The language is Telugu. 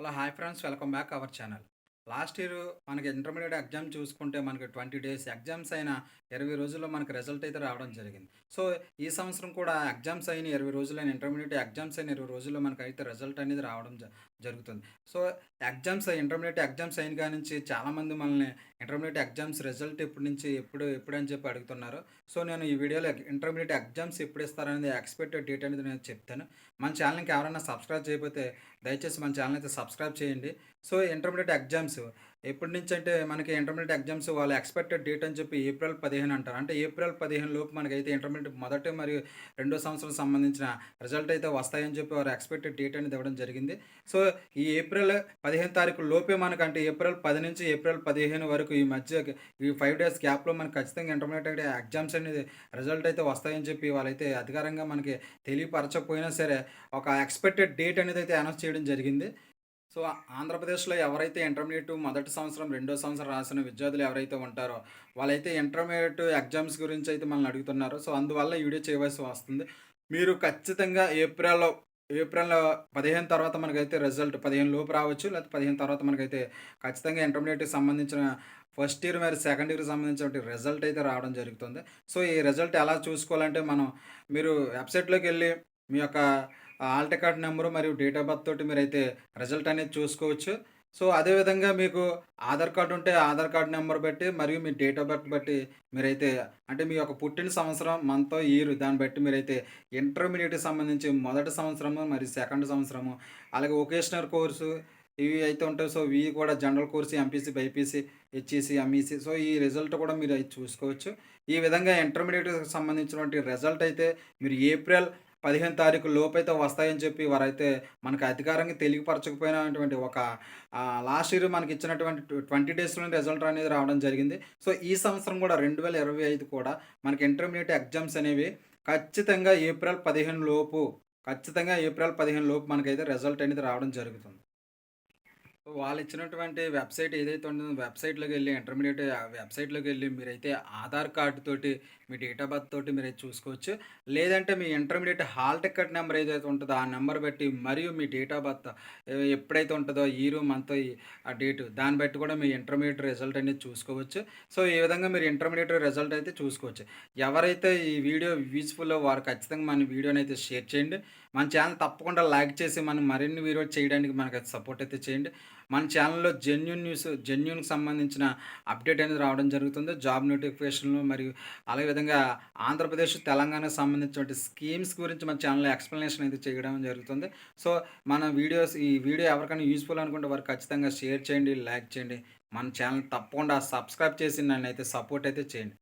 Hello hi friends, welcome back our channel. Last year మనకి ఇంటర్మీడియట్ ఎగ్జామ్ చూసుకుంటే మనకి 20 డేస్ ఎగ్జామ్స్ అయిన 20 రోజుల్లో మనకి రిజల్ట్ అయితే రావడం జరిగింది. సో ఈ సంవత్సరం కూడా ఎగ్జామ్స్ అయిన 20 రోజులైన ఇంటర్మీడియట్ ఎగ్జామ్స్ అయిన 20 రోజుల్లో మనకైతే రిజల్ట్ అనేది రావడం జరుగుతుంది. సో ఇంటర్మీడియట్ ఎగ్జామ్స్ అయిన కాడి నుంచి చాలామంది మనల్ని ఇంటర్మీడియట్ ఎగ్జామ్స్ రిజల్ట్ ఎప్పుడు అని చెప్పి అడుగుతున్నారు. సో నేను ఈ వీడియోలో ఇంటర్మీడియట్ ఎగ్జామ్స్ ఎప్పుడు ఇస్తారనేది ఎక్స్‌పెక్టెడ్ డేట్ అనేది నేను చెప్తాను. మన ఛానల్‌కి ఎవరైనా సబ్స్క్రైబ్ చేయకపోతే దయచేసి మన ఛానల్ అయితే సబ్స్క్రైబ్ చేయండి. సో ఇంటర్మీడియట్ ఎగ్జామ్స్ ఎప్పటి నుంచి అంటే మనకి ఇంటర్మీడియట్ ఎగ్జామ్స్ వాళ్ళ ఎక్స్‌పెక్టెడ్ డేట్ అని చెప్పి ఏప్రిల్ 15 అంటారు. అంటే ఏప్రిల్ 15 లోపు మనకైతే ఇంటర్మీడియట్ మొదటి మరియు రెండో సంవత్సరం సంబంధించిన రిజల్ట్ అయితే వస్తాయని చెప్పి వారు ఎక్స్‌పెక్టెడ్ డేట్ అనేది ఇవ్వడం జరిగింది. సో ఈ ఏప్రిల్ 15 తారీఖు లోపే మనకంటే ఏప్రిల్ 10 నుంచి ఏప్రిల్ 15 వరకు ఈ మధ్య ఈ 5 డేస్ గ్యాప్‌లో మనకు ఖచ్చితంగా ఇంటర్మీడియట్ ఎగ్జామ్స్ అనేది రిజల్ట్ అయితే వస్తాయని చెప్పి వాళ్ళైతే అధికారంగా మనకి తెలియపరచకపోయినా సరే ఒక ఎక్స్‌పెక్టెడ్ డేట్ అనేది అయితే అనౌన్స్ చేయడం జరిగింది. సో, ఆంధ్రప్రదేశ్‌లో ఎవరైతే ఇంటర్మీడియేట్ మొదటి సంవత్సరం, రెండో సంవత్సరం రాసిన విద్యార్థులు ఎవరైతే ఉంటారో, వాళ్ళైతే ఇంటర్మీడియేట్ ఎగ్జామ్స్ గురించి అయితే మనల్ని అడుగుతున్నారు. సో, అందువల్ల ఈ వీడియో చేయవలసి వస్తుంది. మీరు ఖచ్చితంగా ఏప్రిల్ 15 తర్వాత మనకైతే రిజల్ట్ 15 లోపు రావచ్చు. లేకపోతే 15 తర్వాత మనకైతే ఖచ్చితంగా ఇంటర్మీడియేట్‌కి సంబంధించిన ఫస్ట్ ఇయర్ మరియు సెకండ్ ఇయర్‌కి సంబంధించినటువంటి రిజల్ట్ అయితే రావడం జరుగుతుంది. సో, ఈ రిజల్ట్ ఎలా చూసుకోవాలంటే మీరు వెబ్‌సైట్‌లోకెళ్ళి మీ యొక్క హాల్ టికెట్ నంబరు మరియు డేట్ ఆఫ్ బర్త్ తోటి మీరైతే రిజల్ట్ అనేది చూసుకోవచ్చు. సో, అదేవిధంగా మీకు ఆధార్ కార్డ్ ఉంటే ఆధార్ కార్డ్ నంబర్ బట్టి మరియు మీ డేట్ ఆఫ్ బర్త్ బట్టి మీరైతే అంటే మీ యొక్క పుట్టిన సంవత్సరం, మంత్, ఇయర్ దాన్ని బట్టి మీరైతే ఇంటర్మీడియేట్‌కి సంబంధించి మొదటి సంవత్సరము మరియు సెకండ్ సంవత్సరము అలాగే వొకేషనల్ కోర్సు ఇవి అయితే ఉంటాయి. సో, ఇవి కూడా general course MPC, BiPC, HEC, MEC so, ఈ రిజల్ట్ కూడా మీరు అయి చూసుకోవచ్చు. ఈ విధంగా ఇంటర్మీడియేట్‌కి సంబంధించినటువంటి రిజల్ట్ అయితే మీరు ఏప్రిల్ 15 తారీఖు లోపైతే వస్తాయని చెప్పి వారైతే మనకు అధికారంగా తెలియపరచకపోయినటువంటి ఒక లాస్ట్ ఇయర్ మనకిచ్చినటువంటి 20 డేస్‌లోనే రిజల్ట్ అనేది రావడం జరిగింది. సో, ఈ సంవత్సరం కూడా 2025 కూడా మనకి ఇంటర్మీడియేట్ ఎగ్జామ్స్ అనేవి ఖచ్చితంగా ఏప్రిల్ 15 లోపు మనకైతే రిజల్ట్ అనేది రావడం జరుగుతుంది. వాళ్ళిచ్చినటువంటి వెబ్‌సైట్ ఏదైతే ఉంటుందో వెబ్‌సైట్‌లోకెళ్ళి ఇంటర్మీడియేట్ వెబ్‌సైట్‌లోకెళ్ళి మీరైతే ఆధార్ కార్డ్ తోటి, మీ డేట్ ఆఫ్ బర్త్ తోటి మీరైతే చూసుకోవచ్చు. లేదంటే మీ ఇంటర్మీడియేట్ హాల్ టికెట్ నెంబర్ ఏదైతే ఉంటదో ఆ నెంబర్ బట్టి మరియు మీ డేట్ ఆఫ్ బర్త్ ఎప్పుడైతే ఉంటదో ఇయరు, మంత్ ఆ డేటు దాన్ని బట్టి కూడా మీ ఇంటర్మీడియేట్ రిజల్ట్ అనేది చూసుకోవచ్చు. సో, ఈ విధంగా మీరు ఇంటర్మీడియేట్ రిజల్ట్ అయితే చూసుకోవచ్చు. ఎవరైతే ఈ వీడియో యూజ్‌ఫుల్లో వారు ఖచ్చితంగా మన వీడియోనైతే షేర్ చేయండి. మన ఛానల్ తప్పకుండా లైక్ చేసి మనం మరిన్ని వీడియోలు చేయడానికి మనకైతే సపోర్ట్ అయితే చేయండి. మన ఛానల్‌లో జెన్యూన్‌కి సంబంధించిన అప్డేట్ అనేది రావడం జరుగుతుంది. జాబ్ నోటిఫికేషన్‌లు మరియు అదే విధంగా ఆంధ్రప్రదేశ్, తెలంగాణకు సంబంధించినటువంటి స్కీమ్స్ గురించి మన ఛానల్‌లో ఎక్స్‌ప్లనేషన్ అయితే చేయడం జరుగుతుంది. సో, ఈ వీడియో ఎవరికైనా యూజ్‌ఫుల్ అనుకుంటే వారు ఖచ్చితంగా షేర్ చేయండి, లైక్ చేయండి. మన ఛానల్ తప్పకుండా సబ్స్క్రైబ్ చేసి నన్నైతే సపోర్ట్ అయితే చేయండి.